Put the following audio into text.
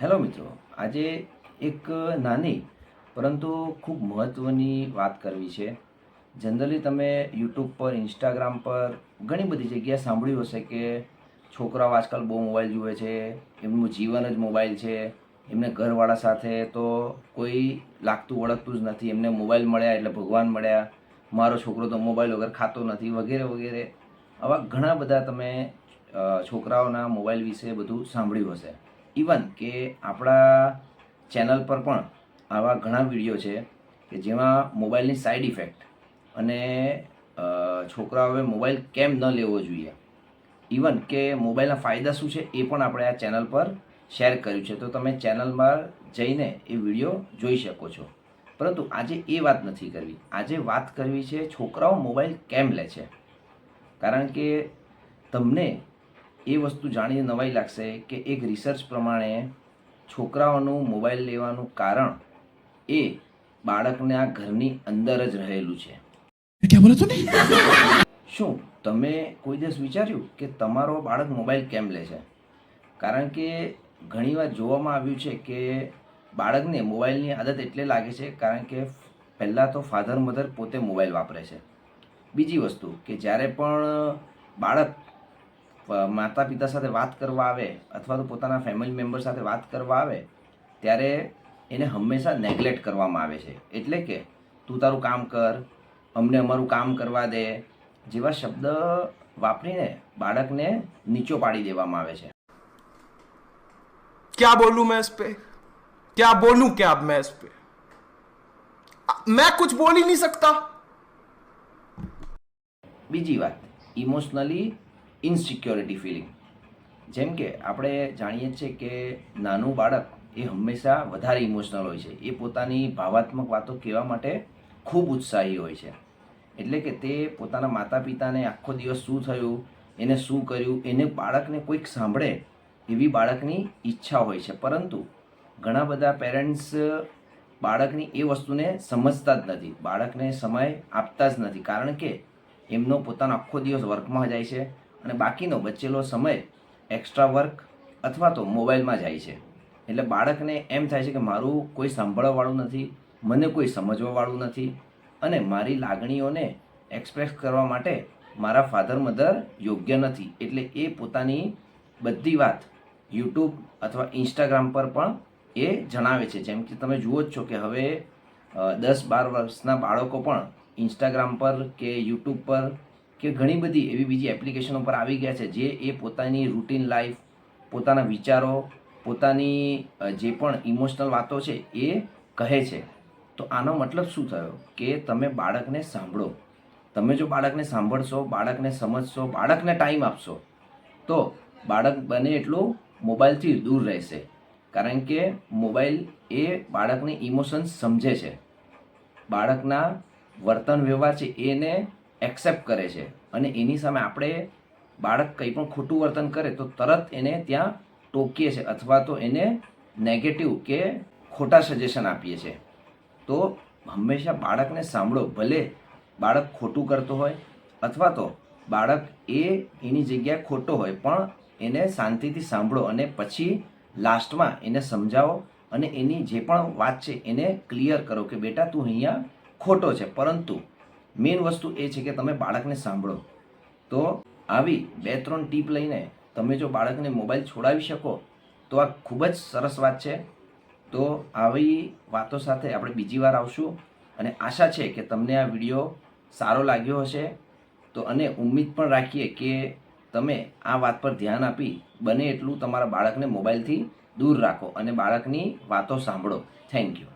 Hello મિત્રો, આજે એક નાની પરંતુ ખૂબ મહત્ત્વની વાત કરવી છે. જનરલી તમે યુટ્યુબ પર, ઇન્સ્ટાગ્રામ પર ઘણી બધી જગ્યાએ સાંભળ્યું હશે કે છોકરાઓ આજકાલ બહુ મોબાઈલ જુએ છે, એમનું જીવન જ મોબાઈલ છે, એમને ઘરવાળા સાથે તો કોઈ લાગતું વળગતું જ નથી, એમને મોબાઈલ મળ્યા એટલે ભગવાન મળ્યા, મારો છોકરો તો મોબાઈલ વગર ખાતો નથી, વગેરે વગેરે. આવા ઘણા બધા તમે છોકરાઓના મોબાઈલ વિશે બધું સાંભળ્યું હશે. ઇવન કે આપણા ચેનલ પર પણ આવા ઘણા વિડીયો છે કે જેમાં મોબાઈલની સાઈડ ઇફેક્ટ અને છોકરાઓએ મોબાઈલ કેમ ન લેવો જોઈએ, ઇવન કે મોબાઈલના ફાયદા શું છે એ પણ આપણે આ ચેનલ પર શેર કર્યું છે. તો તમે ચેનલમાં જઈને એ વિડીયો જોઈ શકો છો. પરંતુ આજે એ વાત નથી કરવી. આજે વાત કરવી છે છોકરાઓ મોબાઈલ કેમ લે છે. કારણ કે તમને એ વસ્તુ જાણીને નવાઈ લાગશે કે એક રિસર્ચ પ્રમાણે છોકરાઓનું મોબાઈલ લેવાનું કારણ એ બાળકના ઘરની અંદર જ રહેલું છે. क्या बोला तूने? શું તમે કોઈ દિવસ વિચાર્યું કે તમારો બાળક મોબાઈલ કેમ લે છે? કારણ કે ઘણીવાર જોવામાં આવ્યું છે કે બાળકને મોબાઈલની આદત એટલે લાગે છે કારણ કે પહેલાં તો ફાધર મધર પોતે મોબાઈલ વાપરે છે. બીજી વસ્તુ કે જ્યારે પણ બાળક માતા પિતા સાથે વાત કરવા આવે અથવા તો પોતાના ફેમિલી મેમ્બર સાથે વાત કરવા આવે ત્યારે એને હંમેશા નેગ્લેક્ટ કરવામાં આવે છે. એટલે કે તું તારું કામ કર, અમને અમારું કામ કરવા દે જેવા શબ્દ વાપરીને બાળકને નીચો પાડી દેવામાં આવે છે. क्या बोलूं मैं इस पे, क्या बोलूं क्या अब मैं इस पे, मैं कुछ बोल ही नहीं सकता. બીજી વાત, ઇમોશનલી ઇનસિક્યોરિટી ફિલિંગ. જેમ કે આપણે જાણીએ છીએ કે નાનું બાળક એ હંમેશા વધારે ઇમોશનલ હોય છે. એ પોતાની ભાવાત્મક વાતો કહેવા માટે ખૂબ ઉત્સાહી હોય છે. એટલે કે તે પોતાના માતા પિતાને આખો દિવસ શું થયું, એને શું કર્યું, એને બાળકને કોઈક સાંભળે એવી બાળકની ઈચ્છા હોય છે. પરંતુ ઘણા બધા પેરેન્ટ્સ બાળકની એ વસ્તુને સમજતા જ નથી, બાળકને સમય આપતા જ નથી. કારણ કે એમનો પોતાનો આખો દિવસ વર્કમાં જાય છે અને બાકીનો બચેલો સમય એક્સ્ટ્રા વર્ક અથવા તો મોબાઈલમાં જાય છે. એટલે બાળકને એમ થાય છે કે મારું કોઈ સાંભળવાવાળું નથી, મને કોઈ સમજવાવાળું નથી અને મારી લાગણીઓને એક્સપ્રેસ કરવા માટે મારા ફાધર મધર યોગ્ય નથી. એટલે એ પોતાની બધી વાત યુટ્યુબ અથવા ઇન્સ્ટાગ્રામ પર પણ એ જણાવે છે. જેમ કે તમે જુઓ જ છો કે હવે 10-12 વર્ષના બાળકો પણ ઇન્સ્ટાગ્રામ પર કે યુટ્યુબ પર કે ઘણી બધી એવી બીજી એપ્લિકેશનો પર આવી ગયા છે જે એ પોતાની રૂટીન લાઈફ, પોતાના વિચારો, પોતાની જે પણ ઇમોશનલ વાતો છે એ કહે છે. તો આનો મતલબ શું થયો કે તમે બાળકને સાંભળો. તમે જો બાળકને સાંભળશો, બાળકને સમજશો, બાળકને ટાઈમ આપશો તો બાળક બને એટલું મોબાઈલથી દૂર રહેશે. કારણ કે મોબાઈલ એ બાળકની ઇમોશન્સ સમજે છે, બાળકના વર્તન વ્યવહાર છે એને એક્સેપ્ટ કરે છે અને એની સામે આપણે બાળક કંઈ પણ ખોટું વર્તન કરે તો તરત એને ત્યાં ટોકીએ છીએ અથવા તો એને નેગેટિવ કે ખોટા સજેશન આપીએ છીએ. તો હંમેશા બાળકને સાંભળો. ભલે બાળક ખોટું કરતો હોય અથવા તો બાળક એની જગ્યાએ ખોટો હોય, પણ એને શાંતિથી સાંભળો અને પછી લાસ્ટમાં એને સમજાવો અને એની જે પણ વાત છે એને ક્લિયર કરો કે બેટા તું અહીંયા ખોટો છે. પરંતુ મેઇન વસ્તુ એ છે કે તમે બાળકને સાંભળો. તો આવી 2-3 ટીપ લઈને તમે જો બાળકને મોબાઈલ છોડાવી શકો તો આ ખૂબ જ સરસ વાત છે. તો આવી વાતો સાથે આપણે બીજી વાર આવશું અને આશા છે કે તમને આ વિડીયો સારો લાગ્યો હશે. તો અને ઉમ્મીદ પણ રાખીએ કે તમે આ વાત પર ધ્યાન આપી બને એટલું તમારા બાળકને મોબાઈલથી દૂર રાખો અને બાળકની વાતો સાંભળો. Thank you.